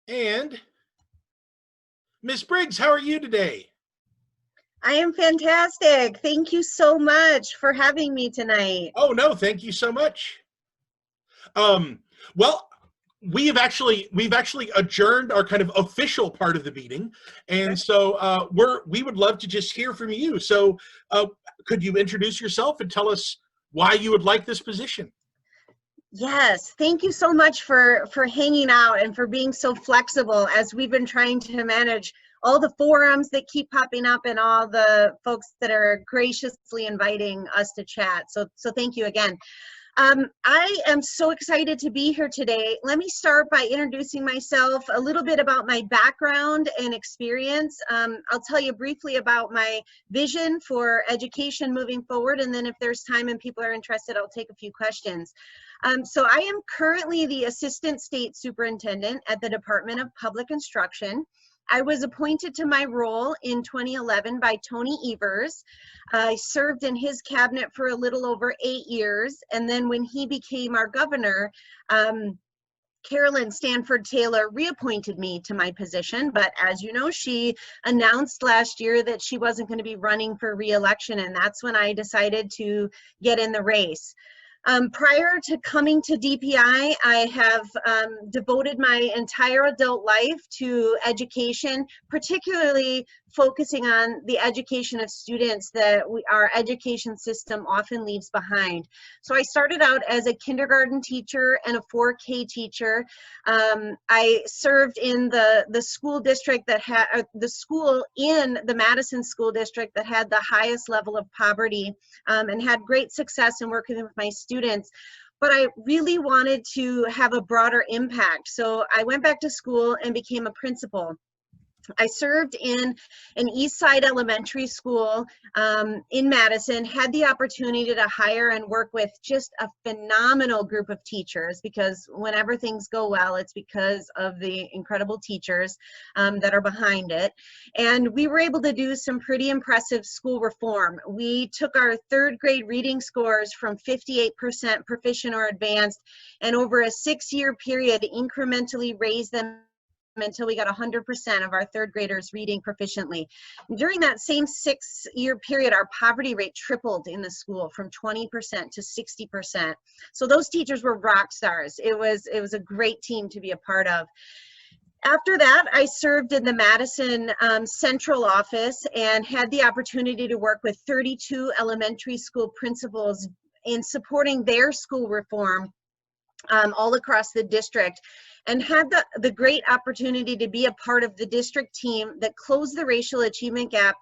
And Miss Briggs, how are you today? I am fantastic. Thank you so much for having me tonight. Oh no, thank you so much. Um, well, we've actually adjourned our kind of official part of the meeting, and so we would love to just hear from you. So, uh, could you introduce yourself and tell us why you would like this position? Yes, thank you so much for hanging out and for being so flexible as we've been trying to manage all the forums that keep popping up and all the folks that are graciously inviting us to chat. So thank you again. I am so excited to be here today. Let me start by introducing myself, a little bit about my background and experience. I'll tell you briefly about my vision for education moving forward, and then if there's time and people are interested, I'll take a few questions. So I am currently the Assistant State Superintendent at the Department of Public Instruction. I was appointed to my role in 2011 by Tony Evers. I served in his cabinet for a little over 8 years, and then when he became our governor, Carolyn Stanford Taylor reappointed me to my position, but as you know, she announced last year that she wasn't going to be running for re-election, and that's when I decided to get in the race. Prior to coming to DPI, I have devoted my entire adult life to education, particularly focusing on the education of students that our education system often leaves behind. So I started out as a kindergarten teacher and a 4K teacher. I served in the school district that had the school in the Madison School District that had the highest level of poverty, and had great success in working with my students. But I really wanted to have a broader impact. So I went back to school and became a principal. I served in an East Side elementary school in Madison, had the opportunity to hire and work with just a phenomenal group of teachers, because whenever things go well, it's because of the incredible teachers that are behind it. And we were able to do some pretty impressive school reform. We took our third grade reading scores from 58% proficient or advanced, and over a 6-year period, incrementally raised them until we got 100% of our third graders reading proficiently. During that same 6-year period, our poverty rate tripled in the school from 20% to 60%. So those teachers were rock stars. It was a great team to be a part of. After that, I served in the Madison Central Office and had the opportunity to work with 32 elementary school principals in supporting their school reform all across the district, and had the great opportunity to be a part of the district team that closed the racial achievement gap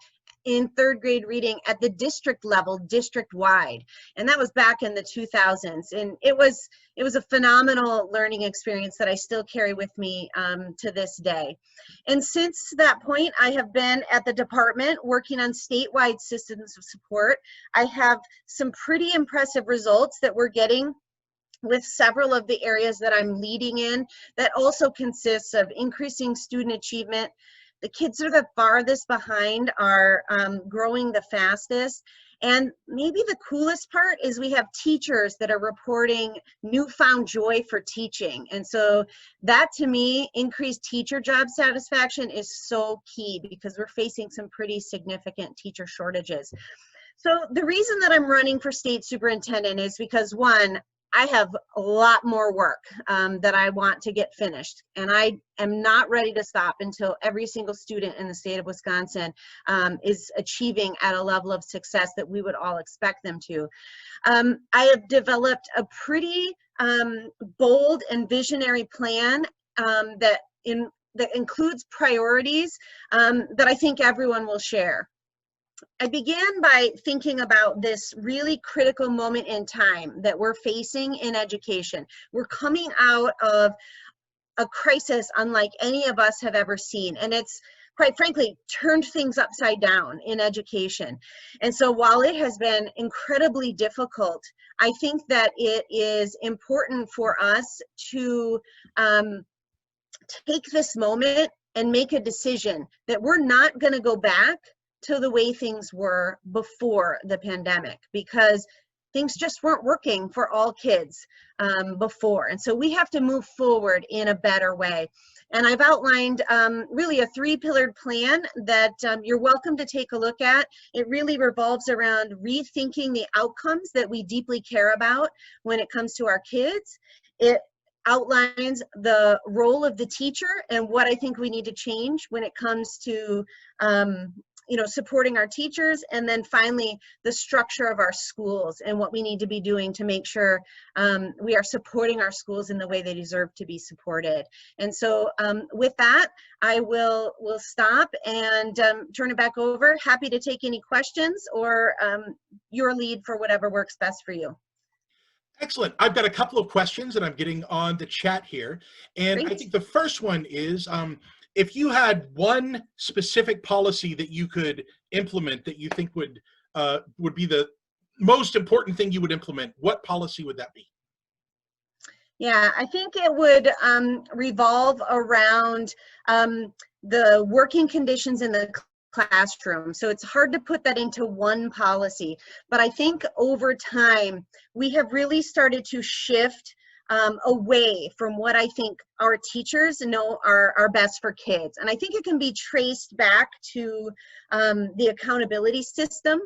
in third grade reading at the district level, district wide. And that was back in the 2000s. And it was a phenomenal learning experience that I still carry with me to this day. And since that point, I have been at the department working on statewide systems of support. I have some pretty impressive results that we're getting with several of the areas that I'm leading in, that also consists of increasing student achievement. The kids that are the farthest behind are growing the fastest. And maybe the coolest part is we have teachers that are reporting newfound joy for teaching. And so that, to me, increased teacher job satisfaction is so key, because we're facing some pretty significant teacher shortages. So the reason that I'm running for state superintendent is because, one, I have a lot more work that I want to get finished, and I am not ready to stop until every single student in the state of Wisconsin is achieving at a level of success that we would all expect them to. I have developed a pretty bold and visionary plan that includes priorities that I think everyone will share. I began by thinking about this really critical moment in time that we're facing in education. We're coming out of a crisis unlike any of us have ever seen, and it's, quite frankly, turned things upside down in education. And so while it has been incredibly difficult, I think that it is important for us to take this moment and make a decision that we're not going to go back to the way things were before the pandemic, because things just weren't working for all kids before. And so we have to move forward in a better way. And I've outlined really a 3-pillared plan that you're welcome to take a look at. It really revolves around rethinking the outcomes that we deeply care about when it comes to our kids. It outlines the role of the teacher and what I think we need to change when it comes to supporting our teachers, and then finally the structure of our schools and what we need to be doing to make sure we are supporting our schools in the way they deserve to be supported. And so with that, I will stop and turn it back over. Happy to take any questions or your lead for whatever works best for you. Excellent. I've got a couple of questions that I'm getting on the chat here. And Great. I think the first one is, if you had one specific policy that you could implement that you think would be the most important thing you would implement, what policy would that be? Yeah, I think it would revolve around the working conditions in the classroom. So it's hard to put that into one policy, but I think over time we have really started to shift away from what I think our teachers know are best for kids. And I think it can be traced back to the accountability system.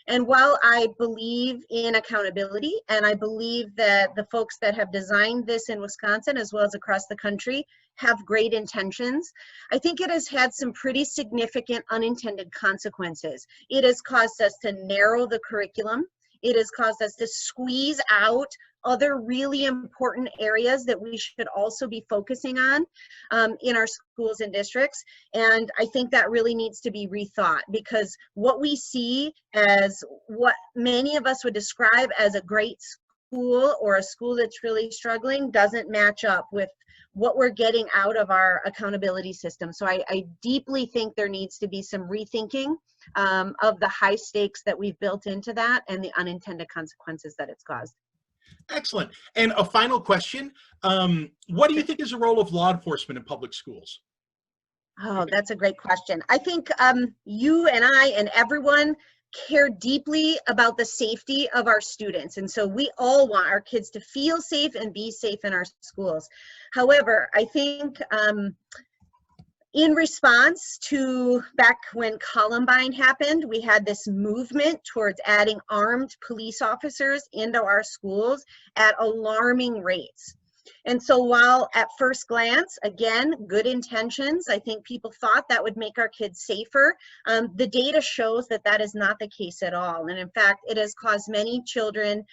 And while I believe in accountability, and I believe that the folks that have designed this in Wisconsin, as well as across the country, have great intentions, I think it has had some pretty significant unintended consequences. It has caused us to narrow the curriculum. It has caused us to squeeze out other really important areas that we should also be focusing on in our schools and districts. And I think that really needs to be rethought, because what we see as what many of us would describe as a great school or a school that's really struggling doesn't match up with what we're getting out of our accountability system. So I deeply think there needs to be some rethinking of the high stakes that we've built into that and the unintended consequences that it's caused. Excellent. And a final question. What do you think is the role of law enforcement in public schools? Oh, that's a great question. I think you and I and everyone care deeply about the safety of our students. And so we all want our kids to feel safe and be safe in our schools. However, I think in response to back when Columbine happened, we had this movement towards adding armed police officers into our schools at alarming rates. And so while at first glance, again, good intentions, I think people thought that would make our kids safer, the data shows that that is not the case at all. And in fact, it has caused many children,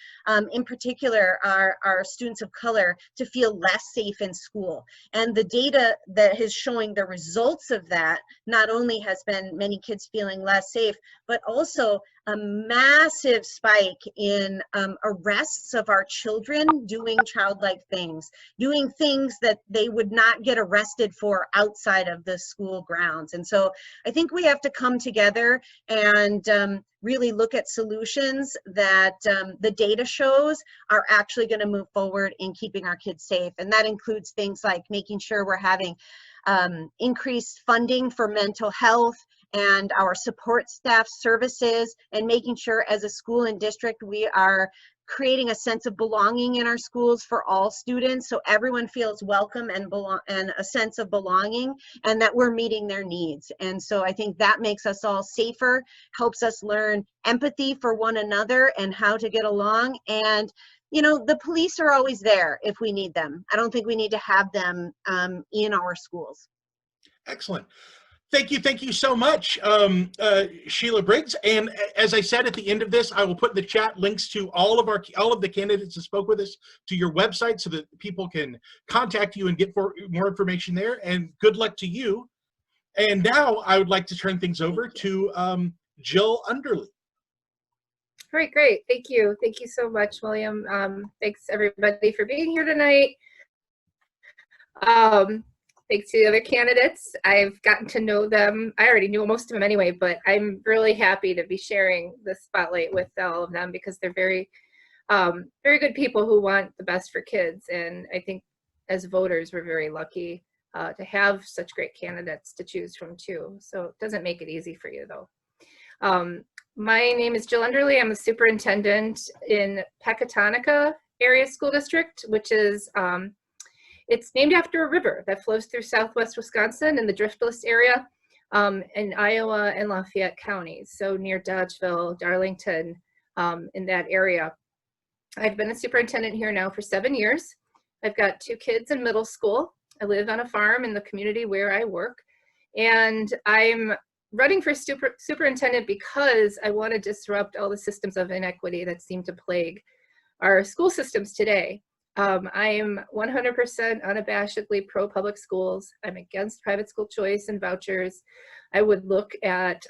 in particular our students of color, to feel less safe in school. And the data that is showing the results of that not only has been many kids feeling less safe, but also a massive spike in arrests of our children doing childlike things, doing things that they would not get arrested for outside of the school grounds. And so I think we have to come together and really look at solutions that the data shows are actually going to move forward in keeping our kids safe. And that includes things like making sure we're having increased funding for mental health and our support staff services, and making sure as a school and district we are creating a sense of belonging in our schools for all students, so everyone feels welcome and a sense of belonging, and that we're meeting their needs. And so I think that makes us all safer, helps us learn empathy for one another and how to get along. And you know, the police are always there if we need them. I don't think we need to have them in our schools. Excellent. Thank you so much, Sheila Briggs. And as I said at the end of this, I will put in the chat links to all of the candidates that spoke with us to your website, so that people can contact you and get more information there. And good luck to you. And now I would like to turn things over to Jill Underly. All right, great. Thank you. Thank you so much, William. Thanks everybody for being here tonight. Thanks to the other candidates. I've gotten to know them. I already knew most of them anyway, but I'm really happy to be sharing the spotlight with all of them, because they're very, very good people who want the best for kids. And I think as voters, we're very lucky to have such great candidates to choose from too. So it doesn't make it easy for you though. My name is Jill Underley. I'm a superintendent in Pecatonica Area School District, which is, it's named after a river that flows through southwest Wisconsin in the Driftless area in Iowa and Lafayette counties, so near Dodgeville, Darlington, in that area. I've been a superintendent here now for 7 years. I've got 2 kids in middle school. I live on a farm in the community where I work, and I'm running for superintendent because I want to disrupt all the systems of inequity that seem to plague our school systems today. I am 100% unabashedly pro-public schools. I'm against private school choice and vouchers. I would look at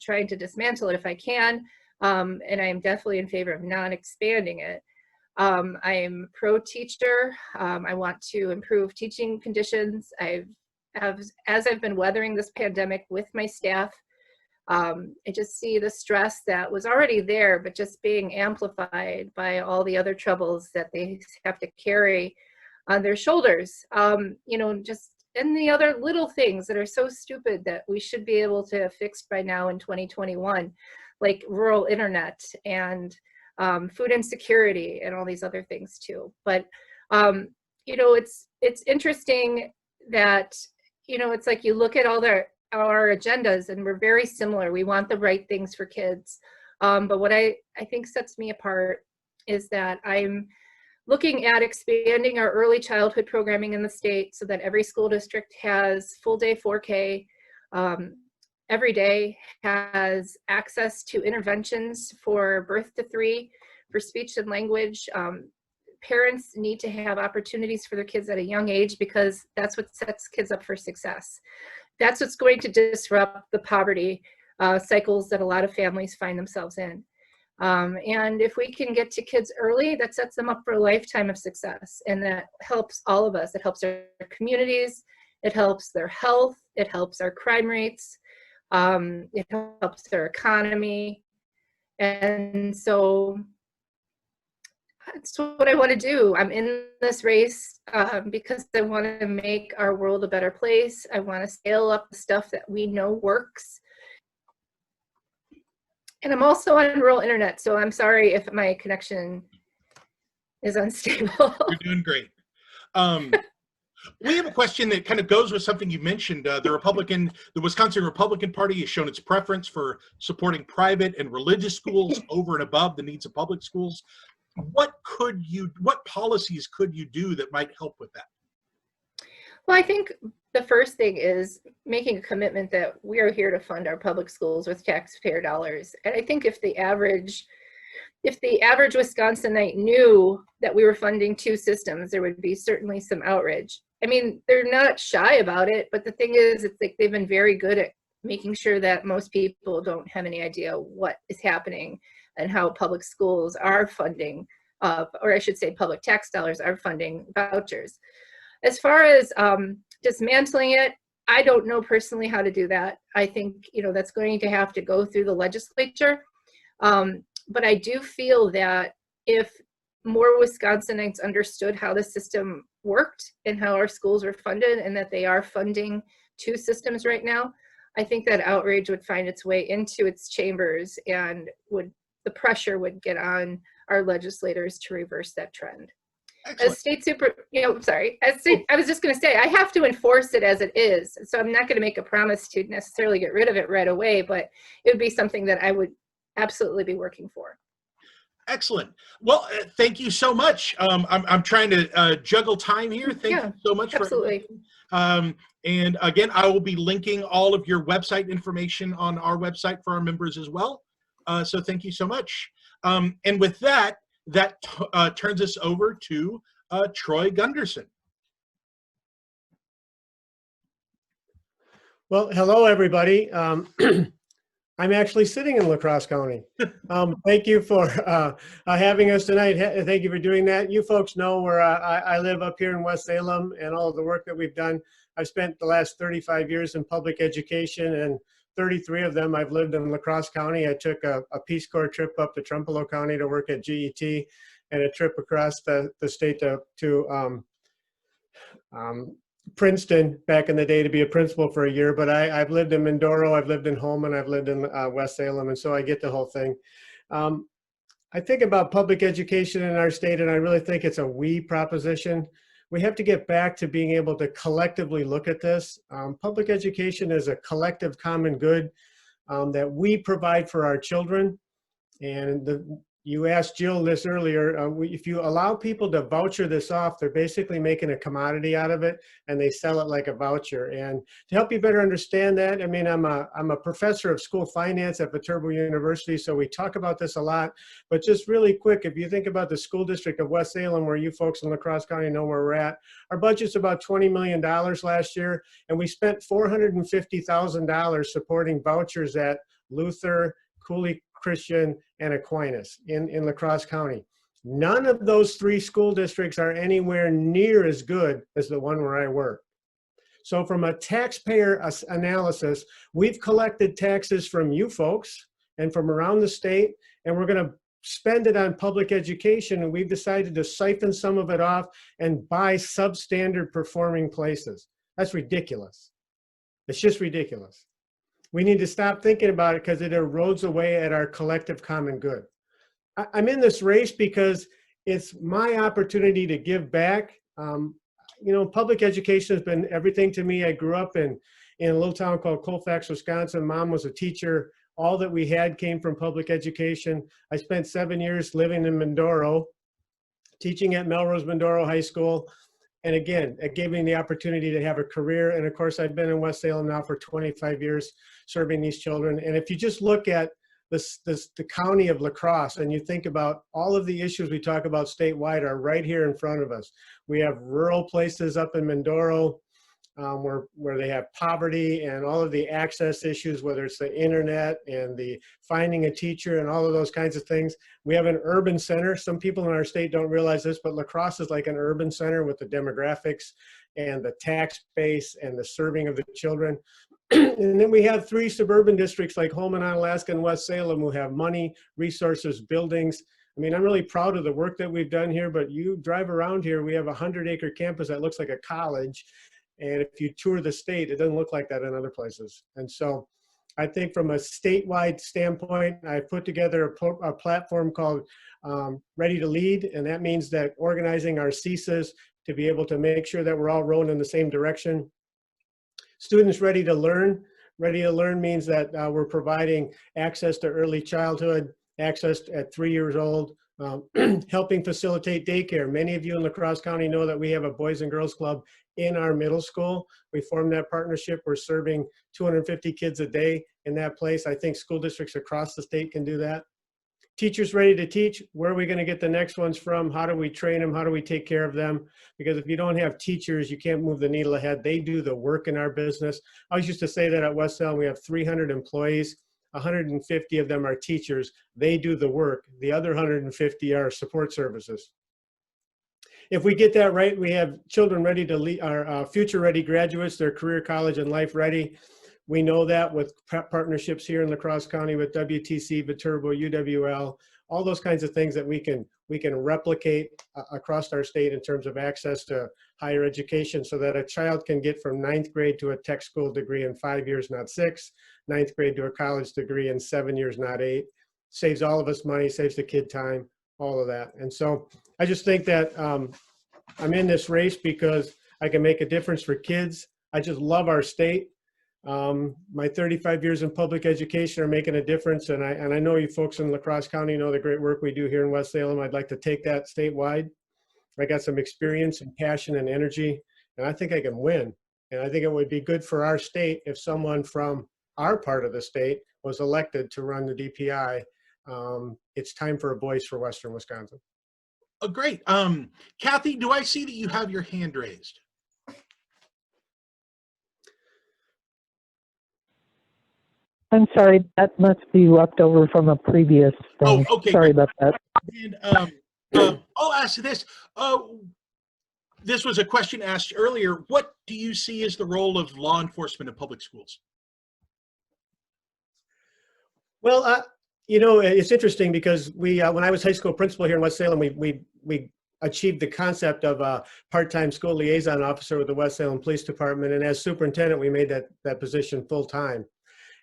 trying to dismantle it if I can, and I am definitely in favor of non-expanding it. I am pro-teacher. I want to improve teaching conditions. As I've been weathering this pandemic with my staff, I just see the stress that was already there, but just being amplified by all the other troubles that they have to carry on their shoulders. You know, just and the other little things that are so stupid that we should be able to have fixed by now in 2021, like rural internet and food insecurity and all these other things too. But you know, it's interesting that, you know, it's like you look at all our agendas and we're very similar. We want the right things for kids. But what I think sets me apart is that I'm looking at expanding our early childhood programming in the state so that every school district has full day 4K, every day has access to interventions for birth to 3, for speech and language. Parents need to have opportunities for their kids at a young age because that's what sets kids up for success. That's what's going to disrupt the poverty cycles that a lot of families find themselves in. And if we can get to kids early, that sets them up for a lifetime of success. And that helps all of us. It helps our communities. It helps their health. It helps our crime rates. It helps their economy. And so that's what I want to do. I'm in this race because I want to make our world a better place. I want to scale up the stuff that we know works. And I'm also on rural internet, so I'm sorry if my connection is unstable. You're doing great. We have a question that kind of goes with something you mentioned. The Wisconsin Republican Party has shown its preference for supporting private and religious schools over and above the needs of public schools. What policies could you do that might help with that? Well, I think the first thing is making a commitment that we are here to fund our public schools with taxpayer dollars. And I think if the average Wisconsinite knew that we were funding 2 systems, there would be certainly some outrage. I mean, they're not shy about it, but the thing is, it's like they've been very good at making sure that most people don't have any idea what is happening and how public schools are funding, or I should say public tax dollars are funding vouchers. As far as dismantling it, I don't know personally how to do that. I think, you know, that's going to have to go through the legislature. But I do feel that if more Wisconsinites understood how the system worked and how our schools were funded and that they are funding 2 systems right now, I think that outrage would find its way into its chambers and the pressure would get on our legislators to reverse that trend. Excellent. As state super, I was just going to say, I have to enforce it as it is. So I'm not going to make a promise to necessarily get rid of it right away, but it would be something that I would absolutely be working for. Excellent. Well, thank you so much. I'm trying to juggle time here. Thank you so much. Absolutely. And again, I will be linking all of your website information on our website for our members as well. So thank you so much. And with that, turns us over to Troy Gunderson. Well, hello, everybody. I'm actually sitting in La Crosse County. Thank you for having us tonight. Thank you for doing that. You folks know where I live up here in West Salem and all of the work that we've done. I've spent the last 35 years in public education, and 33 of them I've lived in La Crosse County. I took a Peace Corps trip up to Trempealeau County to work at GET, and a trip across the state to Princeton back in the day to be a principal for a year, but I've lived in Mindoro, I've lived in Holman, I've lived in West Salem, and so I get the whole thing. I think about public education in our state, and I really think it's a we proposition. We have to get back to being able to collectively look at this. Public education is a collective common good that we provide for our children. And you asked Jill this earlier, if you allow people to voucher this off, they're basically making a commodity out of it, and they sell it like a voucher. And to help you better understand that, I mean, I'm a professor of school finance at Viterbo University, so we talk about this a lot. But just really quick, if you think about the school district of West Salem, where you folks in La Crosse County know where we're at, our budget's about $20 million last year, and we spent $450,000 supporting vouchers at Luther, Cooley Christian, and Aquinas in La Crosse County. None of those three school districts are anywhere near as good as the one where I work. So from a taxpayer analysis, we've collected taxes from you folks and from around the state, and we're going to spend it on public education, and we've decided to siphon some of it off and buy substandard performing places. That's ridiculous. It's just ridiculous. We need to stop thinking about it because it erodes away at our collective common good. I'm in this race because it's my opportunity to give back. You know, public education has been everything to me. I grew up in a little town called Colfax, Wisconsin. Mom was a teacher. All that we had came from public education. I spent 7 years living in Mindoro, teaching at Melrose Mindoro High School. And again, it gave me the opportunity to have a career. And of course, I've been in West Salem now for 25 years serving these children. And if you just look at the county of La Crosse and you think about all of the issues we talk about statewide are right here in front of us. We have rural places up in Mindoro where they have poverty and all of the access issues, whether it's the internet and the finding a teacher and all of those kinds of things. We have an urban center. Some people in our state don't realize this, but La Crosse is like an urban center with the demographics and the tax base and the serving of the children. And then we have three suburban districts like Holman, Onalaska, and West Salem who have money, resources, buildings. I mean, I'm really proud of the work that we've done here, but you drive around here, we have a 100-acre campus that looks like a college. And if you tour the state, it doesn't look like that in other places. And so I think from a statewide standpoint, I put together a platform called Ready to Lead. And that means that organizing our CSAs to be able to make sure that we're all rowing in the same direction. Students ready to learn. Ready to learn means that we're providing access to early childhood, access at 3 years old, helping facilitate daycare. Many of you in La Crosse County know that we have a Boys and Girls Club in our middle school. We formed that partnership. We're serving 250 kids a day in that place. I think school districts across the state can do that. Teachers ready to teach. Where are we going to get the next ones from? How do we train them? How do we take care of them? Because if you don't have teachers, you can't move the needle ahead. They do the work in our business. I always used to say that at West Salem, we have 300 employees. 150 of them are teachers. They do the work. The other 150 are support services. If we get that right, we have children ready to lead, our future ready graduates, they're career, college, and life ready. We know that with partnerships here in La Crosse County with WTC, Viterbo, UWL, all those kinds of things that we can replicate across our state in terms of access to higher education so that a child can get from 9th grade to a tech school degree in 5 years, not 6, 9th grade to a college degree in 7 years, not 8. Saves all of us money, saves the kid time, all of that. And so I just think that I'm in this race because I can make a difference for kids. I just love our state. My 35 years in public education are making a difference, and I know you folks in La Crosse County know the great work we do here in West Salem. I'd like to take that statewide. I got some experience and passion and energy, and I think I can win. And I think it would be good for our state if someone from our part of the state was elected to run the DPI. It's time for a voice for Western Wisconsin. Oh, great. Kathy, do I see that you have your hand raised? I'm sorry, that must be left over from a previous thing. Oh, okay. Sorry about that. And I'll ask this. This was a question asked earlier. What do you see as the role of law enforcement in public schools? Well, you know, it's interesting because we, when I was high school principal here in West Salem, we achieved the concept of a part-time school liaison officer with the West Salem Police Department. And as superintendent, we made that position full-time.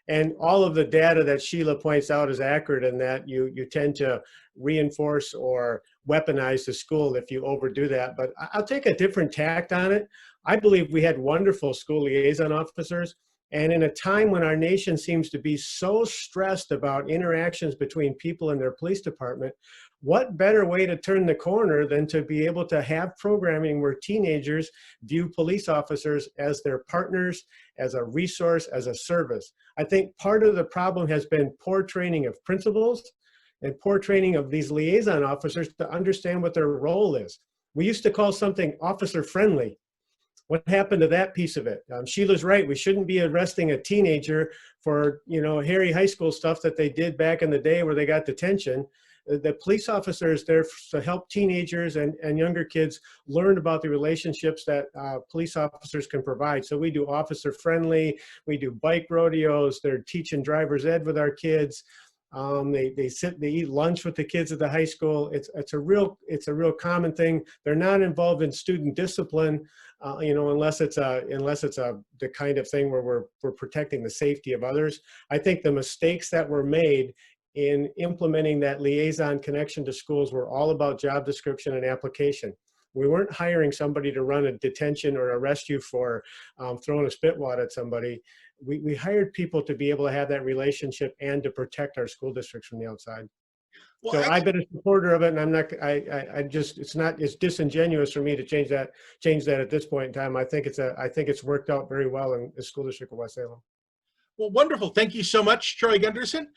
And all of the data that Sheila points out is accurate in that you tend to reinforce or weaponize the school if you overdo that. But I'll take a different tact on it. I believe we had wonderful school liaison officers. And in a time when our nation seems to be so stressed about interactions between people and their police department, what better way to turn the corner than to be able to have programming where teenagers view police officers as their partners, as a resource, as a service. I think part of the problem has been poor training of principals and poor training of these liaison officers to understand what their role is. We used to call something officer friendly. What happened to that piece of it? Sheila's right. We shouldn't be arresting a teenager for, hairy high school stuff that they did back in the day where they got detention. The police officer is there to help teenagers and younger kids learn about the relationships that police officers can provide. So we do officer friendly, we do bike rodeos, they're teaching driver's ed with our kids. They eat lunch with the kids at the high school. It's a real common thing. They're not involved in student discipline, unless it's the kind of thing where we're protecting the safety of others. I think the mistakes that were made in implementing that liaison connection to schools were all about job description and application. We weren't hiring somebody to run a detention or arrest you for throwing a spitwad at somebody. We hired people to be able to have that relationship and to protect our school districts from the outside. Well, So I've been a supporter of it, and I'm not. It's disingenuous for me to change that at this point in time. I think it's worked out very well in the school district of West Salem. Well, wonderful. Thank you so much, Troy Gunderson.